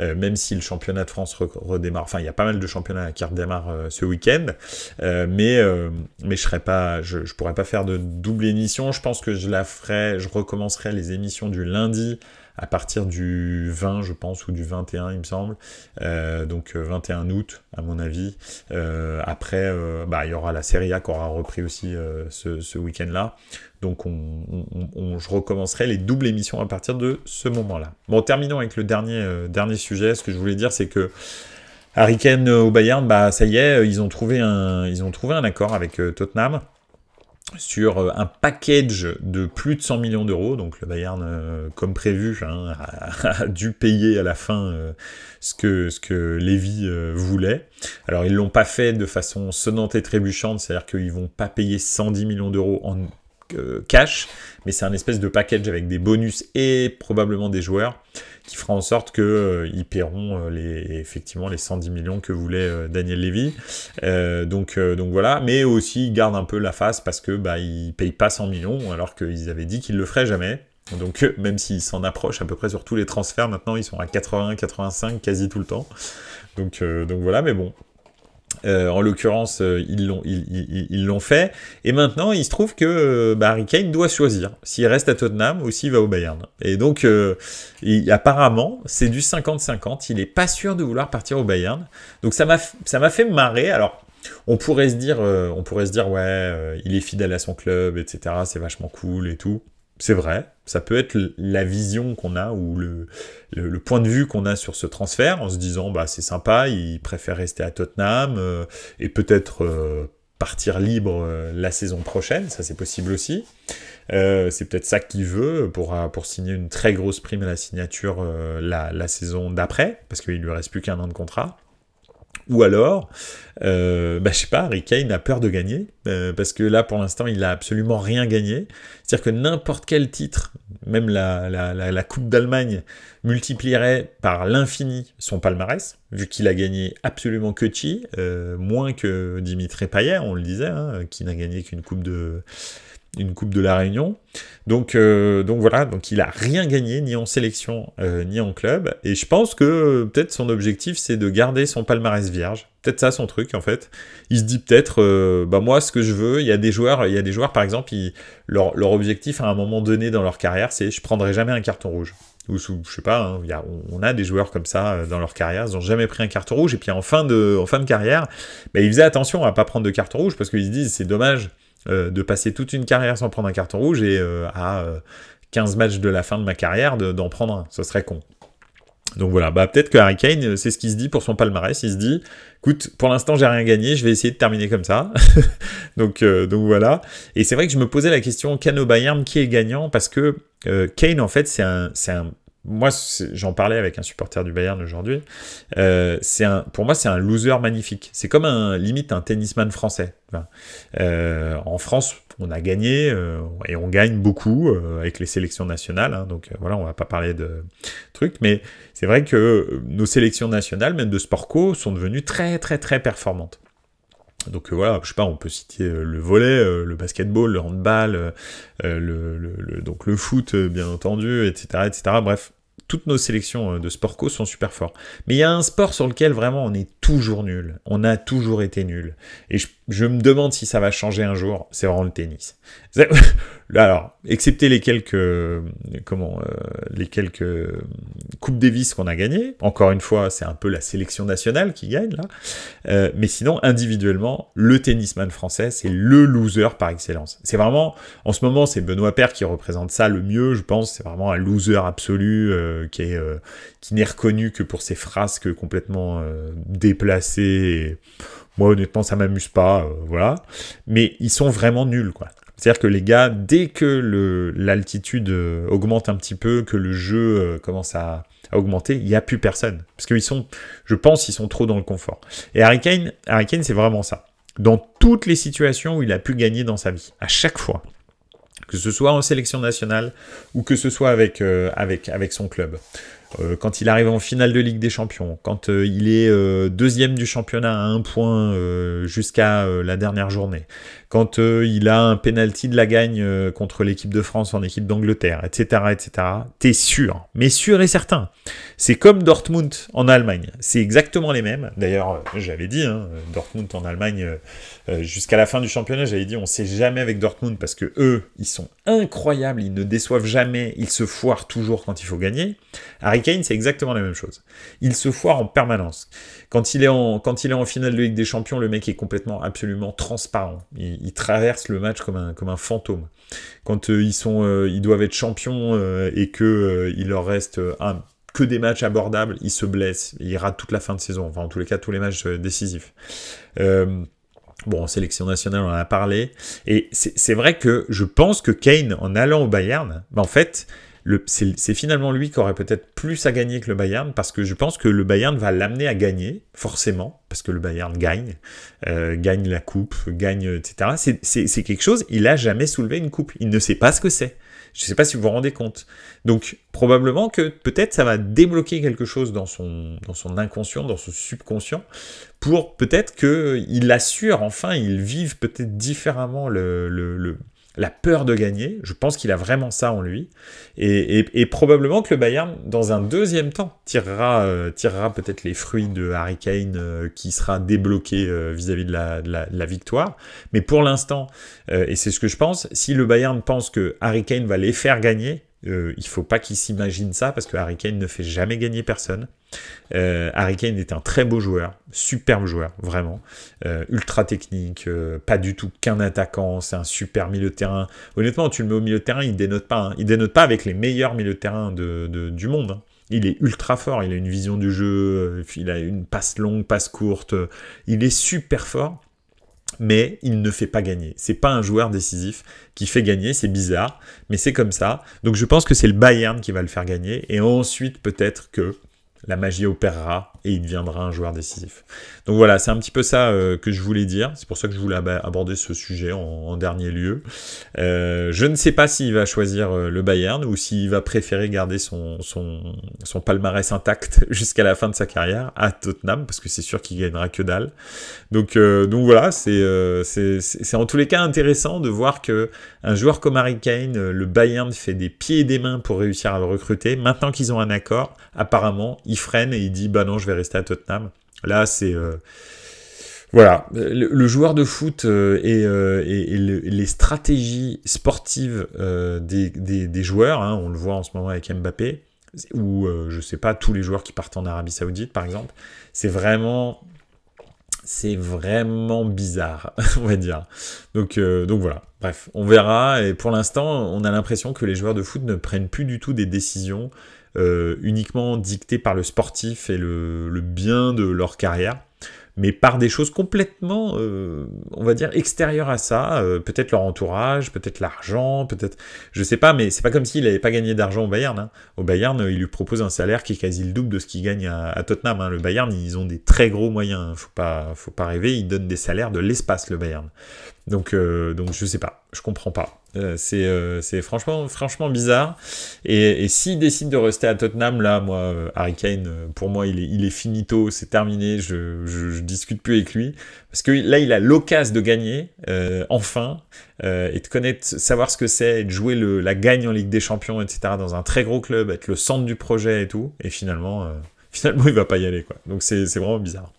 même si le championnat de France redémarre, enfin il y a pas mal de championnats qui redémarrent ce week-end, mais je pourrais pas faire de double émission. Je pense que je recommencerai les émissions du lundi à partir du 20, je pense, ou du 21, il me semble, donc 21 août, à mon avis. Après, il y aura la Serie A qui aura repris aussi ce week-end-là, donc je recommencerai les doubles émissions à partir de ce moment-là. Bon, terminons avec le dernier sujet. Ce que je voulais dire, c'est que Harry Kane au Bayern, ça y est, ils ont trouvé un accord avec Tottenham sur un package de plus de 100 millions d'euros. Donc le Bayern, comme prévu, hein, a dû payer à la fin ce que Lévy voulait. Alors ils l'ont pas fait de façon sonnante et trébuchante, c'est-à-dire qu'ils vont pas payer 110 millions d'euros en cash, mais c'est un espèce de package avec des bonus et probablement des joueurs qui fera en sorte que ils paieront effectivement les 110 millions que voulait Daniel Lévy. Donc voilà, mais aussi ils gardent un peu la face parce que ils payent pas 100 millions alors qu'ils avaient dit qu'ils le feraient jamais. Donc même s'ils s'en approchent à peu près sur tous les transferts, maintenant ils sont à 80-85 quasi tout le temps. Donc voilà, mais bon. En l'occurrence, ils l'ont fait. Et maintenant, il se trouve que Harry Kane doit choisir s'il reste à Tottenham ou s'il va au Bayern. Et donc, apparemment, c'est du 50-50. Il est pas sûr de vouloir partir au Bayern. Donc, ça m'a fait marrer. Alors, on pourrait se dire, ouais, il est fidèle à son club, etc. C'est vachement cool et tout. C'est vrai, ça peut être la vision qu'on a ou le point de vue qu'on a sur ce transfert, en se disant c'est sympa, il préfère rester à Tottenham et peut-être partir libre la saison prochaine, ça c'est possible aussi. C'est peut-être ça qu'il veut pour signer une très grosse prime à la signature la saison d'après, parce qu'il lui reste plus qu'un an de contrat. Ou alors, je sais pas, Harry Kane a peur de gagner, parce que là, pour l'instant, il a absolument rien gagné. C'est-à-dire que n'importe quel titre, même la Coupe d'Allemagne, multiplierait par l'infini son palmarès, vu qu'il a gagné absolument que chi, moins que Dimitri Payet, on le disait, hein, qui n'a gagné qu'une coupe de la Réunion. Donc voilà, donc il a rien gagné, ni en sélection, ni en club, et je pense que peut-être son objectif, c'est de garder son palmarès vierge. Peut-être ça son truc, en fait. Il se dit peut-être, moi, ce que je veux, il y a des joueurs, par exemple, leur objectif, à un moment donné dans leur carrière, c'est « je prendrai jamais un carton rouge ». Ou je sais pas, hein, on a des joueurs comme ça dans leur carrière, ils n'ont jamais pris un carton rouge, et puis en fin de carrière, ils faisaient attention à pas prendre de carton rouge, parce qu'ils se disent, c'est dommage de passer toute une carrière sans prendre un carton rouge, et à 15 matchs de la fin de ma carrière, d'en prendre un, ce serait con. Donc voilà, bah peut-être que Harry Kane, c'est ce qu'il se dit pour son palmarès, il se dit, écoute, pour l'instant j'ai rien gagné, je vais essayer de terminer comme ça. donc voilà. Et c'est vrai que je me posais la question, Kane au Bayern, qui est gagnant? Parce que Kane, en fait, moi, j'en parlais avec un supporter du Bayern aujourd'hui. Pour moi, c'est un loser magnifique. C'est comme limite un tennisman français. Enfin, en France, on a gagné et on gagne beaucoup avec les sélections nationales. Hein, donc voilà, on va pas parler de trucs, mais c'est vrai que nos sélections nationales, même de sport co, sont devenues très très très performantes. Donc voilà, je sais pas, on peut citer le volley, le basketball, le handball, donc le foot, bien entendu, etc., etc. Bref, toutes nos sélections de sport co sont super forts. Mais il y a un sport sur lequel vraiment on est toujours nul. On a toujours été nul. Et je me demande si ça va changer un jour. C'est vraiment le tennis. Alors, excepté les quelques Coupes Davis qu'on a gagnées. Encore une fois, c'est un peu la sélection nationale qui gagne là. Mais sinon, individuellement, le tennisman français, c'est le loser par excellence. C'est vraiment, en ce moment, c'est Benoît Paire qui représente ça le mieux, je pense. C'est vraiment un loser absolu qui n'est reconnu que pour ses frasques complètement déplacées. Et moi, honnêtement, ça m'amuse pas, voilà. Mais ils sont vraiment nuls, quoi. C'est-à-dire que les gars, dès que l'altitude augmente un petit peu, que le jeu commence à augmenter, il n'y a plus personne. Parce qu'ils sont, je pense, ils sont trop dans le confort. Et Harry Kane, c'est vraiment ça. Dans toutes les situations où il a pu gagner dans sa vie, à chaque fois, que ce soit en sélection nationale ou que ce soit avec son club. Quand il arrive en finale de Ligue des Champions, quand il est deuxième du championnat à 1 point jusqu'à la dernière journée, quand il a un penalty de la gagne contre l'équipe de France en équipe d'Angleterre, etc., etc., t'es sûr, mais sûr et certain. C'est comme Dortmund en Allemagne, c'est exactement les mêmes. D'ailleurs, j'avais dit, Dortmund en Allemagne, jusqu'à la fin du championnat, j'avais dit, on sait jamais avec Dortmund parce que eux, ils sont incroyables, ils ne déçoivent jamais, ils se foirent toujours quand il faut gagner. Harry Kane, c'est exactement la même chose. Il se foire en permanence. Quand il est en finale de Ligue des Champions, le mec est complètement, absolument transparent. Il traverse le match comme un fantôme. Quand ils doivent être champions et que il leur reste que des matchs abordables, il se blesse, il rate toute la fin de saison. Enfin, en tous les cas, tous les matchs décisifs. Bon, en sélection nationale, on en a parlé. Et c'est vrai que je pense que Kane, en allant au Bayern, en fait, c'est finalement lui qui aurait peut-être plus à gagner que le Bayern, parce que je pense que le Bayern va l'amener à gagner, forcément, parce que le Bayern gagne la coupe, gagne, etc. C'est quelque chose, il a jamais soulevé une coupe, il ne sait pas ce que c'est. Je ne sais pas si vous vous rendez compte. Donc, probablement que peut-être ça va débloquer quelque chose dans son inconscient, dans son subconscient, pour peut-être qu'il assure, enfin, il vive peut-être différemment la peur de gagner. Je pense qu'il a vraiment ça en lui. Et probablement que le Bayern, dans un deuxième temps, tirera peut-être les fruits de Harry Kane qui sera débloqué vis-à-vis de la victoire. Mais pour l'instant, et c'est ce que je pense, si le Bayern pense que Harry Kane va les faire gagner, il faut pas qu'il s'imagine ça, parce que Harry Kane ne fait jamais gagner personne. Harry Kane est un très beau joueur, superbe joueur, vraiment, ultra technique, pas du tout qu'un attaquant, c'est un super milieu de terrain. Honnêtement, tu le mets au milieu de terrain, il dénote pas, il dénote pas avec les meilleurs milieux de terrain du monde, hein. Il est ultra fort, il a une vision du jeu, il a une passe longue, passe courte, il est super fort. Mais il ne fait pas gagner. C'est pas un joueur décisif qui fait gagner, c'est bizarre, mais c'est comme ça. Donc je pense que c'est le Bayern qui va le faire gagner, et ensuite peut-être que la magie opérera et il deviendra un joueur décisif. Donc voilà, c'est un petit peu ça que je voulais dire. C'est pour ça que je voulais aborder ce sujet en dernier lieu. Je ne sais pas s'il va choisir le Bayern ou s'il va préférer garder son palmarès intact jusqu'à la fin de sa carrière à Tottenham, parce que c'est sûr qu'il gagnera que dalle. Donc voilà, c'est en tous les cas intéressant de voir que un joueur comme Harry Kane, le Bayern fait des pieds et des mains pour réussir à le recruter. Maintenant qu'ils ont un accord, apparemment, il freine et il dit « Bah non, je vais rester à Tottenham ». Là, c'est... Voilà, le joueur de foot et les stratégies sportives des joueurs, hein, on le voit en ce moment avec Mbappé, ou je sais pas, tous les joueurs qui partent en Arabie Saoudite, par exemple, c'est vraiment bizarre, on va dire. Donc voilà, bref, on verra, et pour l'instant, on a l'impression que les joueurs de foot ne prennent plus du tout des décisions uniquement dictées par le sportif et le bien de leur carrière, mais par des choses complètement, on va dire, extérieures à ça, peut-être leur entourage, peut-être l'argent, peut-être, je sais pas, mais c'est pas comme s'il avait pas gagné d'argent au Bayern, hein. Au Bayern, il lui propose un salaire qui est quasi le double de ce qu'il gagne à Tottenham, hein. Le Bayern, ils ont des très gros moyens, hein. Faut pas rêver, ils donnent des salaires de l'espace, le Bayern. Donc je sais pas, je comprends pas. C'est franchement bizarre. Et s'il décide de rester à Tottenham, là, moi, Harry Kane, pour moi, il est finito, c'est terminé, je discute plus avec lui. Parce que là, il a l'occasion de gagner, enfin, et de connaître, savoir ce que c'est, et de jouer la gagne en Ligue des Champions, etc., dans un très gros club, être le centre du projet et tout. Et finalement, il va pas y aller, quoi. Donc c'est vraiment bizarre.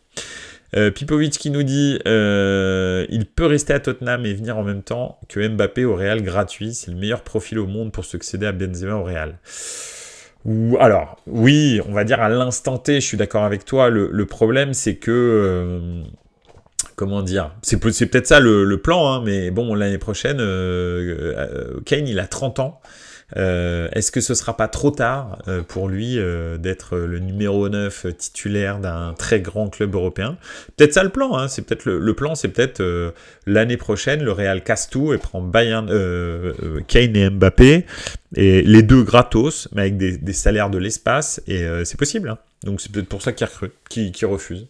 Pipovic qui nous dit il peut rester à Tottenham et venir en même temps que Mbappé au Real gratuit, c'est le meilleur profil au monde pour succéder à Benzema au Real. Alors, oui, on va dire à l'instant T, je suis d'accord avec toi, le problème c'est que comment dire, c'est peut-être ça le plan, hein, mais bon, l'année prochaine, Kane il a 30 ans. Est-ce que ce sera pas trop tard pour lui d'être le numéro 9 titulaire d'un très grand club européen? Peut-être ça le plan, hein, c'est peut-être le plan, c'est peut-être l'année prochaine, le Real casse tout et prend Bayern, Kane et Mbappé, et les deux gratos, mais avec des salaires de l'espace, et c'est possible, hein. Donc c'est peut-être pour ça qu'il refuse.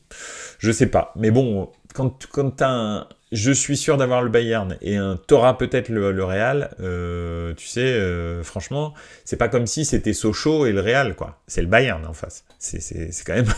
Je sais pas, mais bon, quand t'as je suis sûr d'avoir le Bayern et t'auras peut-être le Real, tu sais, franchement, c'est pas comme si c'était Sochaux et le Real, quoi. C'est le Bayern en face. C'est quand même,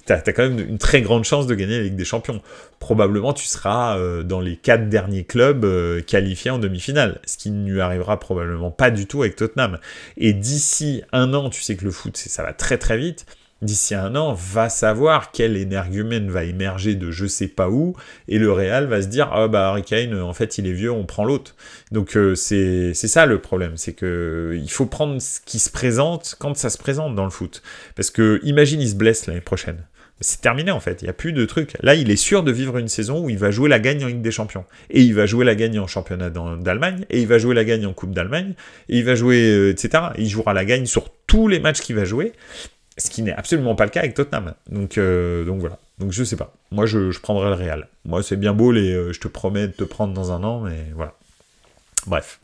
t'as quand même une très grande chance de gagner la Ligue des Champions. Probablement, tu seras dans les 4 derniers clubs qualifiés en demi-finale, ce qui ne lui arrivera probablement pas du tout avec Tottenham. Et d'ici un an, tu sais que le foot, ça va très très vite. D'ici un an, va savoir quel énergumène va émerger de je sais pas où, et le Real va se dire ah bah Harry Kane, en fait il est vieux, on prend l'autre. Donc c'est ça le problème, c'est que il faut prendre ce qui se présente quand ça se présente dans le foot. Parce que imagine il se blesse l'année prochaine. C'est terminé en fait, il n'y a plus de trucs. Là, il est sûr de vivre une saison où il va jouer la gagne en Ligue des Champions. Et il va jouer la gagne en championnat d'Allemagne, et il va jouer la gagne en Coupe d'Allemagne, et il va jouer, etc. Il jouera la gagne sur tous les matchs qu'il va jouer. Ce qui n'est absolument pas le cas avec Tottenham. Donc voilà. Donc je sais pas. Moi, je prendrai le Real. Moi, c'est bien beau, je te promets de te prendre dans un an, mais voilà. Bref.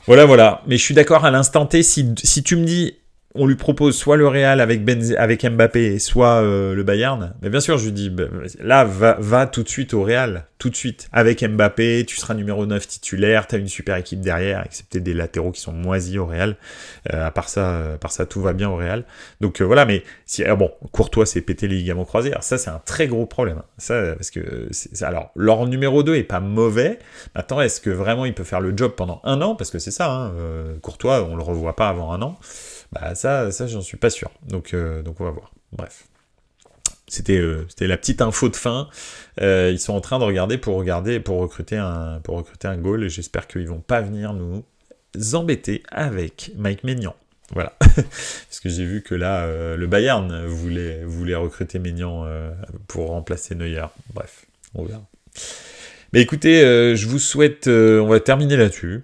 Voilà. Mais je suis d'accord à l'instant T, si tu me dis, on lui propose soit le Real avec Mbappé, soit le Bayern, mais bien sûr, je lui dis, là, va tout de suite au Real. Tout de suite. Avec Mbappé, tu seras numéro 9 titulaire, t'as une super équipe derrière, excepté des latéraux qui sont moisis au Real. À part ça, tout va bien au Real. Donc voilà, mais Courtois s'est pété les ligaments croisés. Alors ça, c'est un très gros problème. Ça, parce que alors, leur numéro 2 est pas mauvais. Maintenant, est-ce que vraiment il peut faire le job pendant un an? Parce que c'est ça, hein, Courtois, on le revoit pas avant un an. Bah ça j'en suis pas sûr. Donc on va voir. Bref. C'était la petite info de fin. Ils sont en train de regarder pour recruter un goal, et j'espère qu'ils vont pas venir nous embêter avec Mike Maignan. Voilà. Parce que j'ai vu que là, le Bayern voulait recruter Maignan pour remplacer Neuer. Bref, on verra. Mais écoutez, je vous souhaite, on va terminer là-dessus,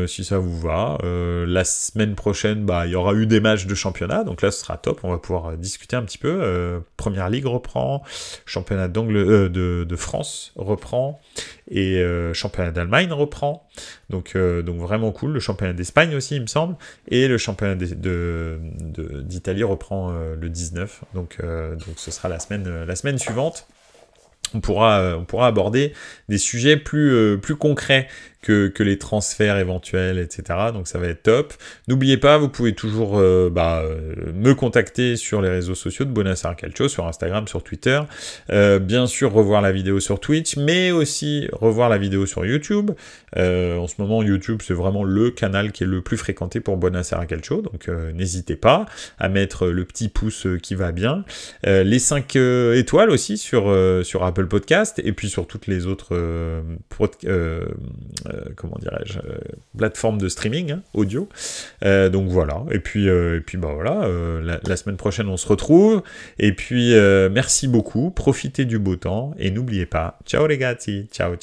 si ça vous va. La semaine prochaine, il y aura eu des matchs de championnat, donc là ce sera top, on va pouvoir discuter un petit peu. Première Ligue reprend, championnat de France reprend, et championnat d'Allemagne reprend, donc vraiment cool. Le championnat d'Espagne aussi, il me semble, et le championnat d'Italie reprend le 19, donc ce sera la semaine suivante. On pourra aborder des sujets plus concrets que les transferts éventuels, etc. Donc ça va être top. N'oubliez pas, vous pouvez toujours me contacter sur les réseaux sociaux de Buonasera Calcio, sur Instagram, sur Twitter. Bien sûr, revoir la vidéo sur Twitch, mais aussi revoir la vidéo sur YouTube. En ce moment, YouTube, c'est vraiment le canal qui est le plus fréquenté pour Buonasera Calcio. Donc n'hésitez pas à mettre le petit pouce qui va bien. Les 5 étoiles aussi sur Apple Podcast, et puis sur toutes les autres plateformes de streaming audio. Donc voilà. Et puis voilà. La semaine prochaine, on se retrouve. Et puis merci beaucoup. Profitez du beau temps et n'oubliez pas. Ciao les gars. Ciao.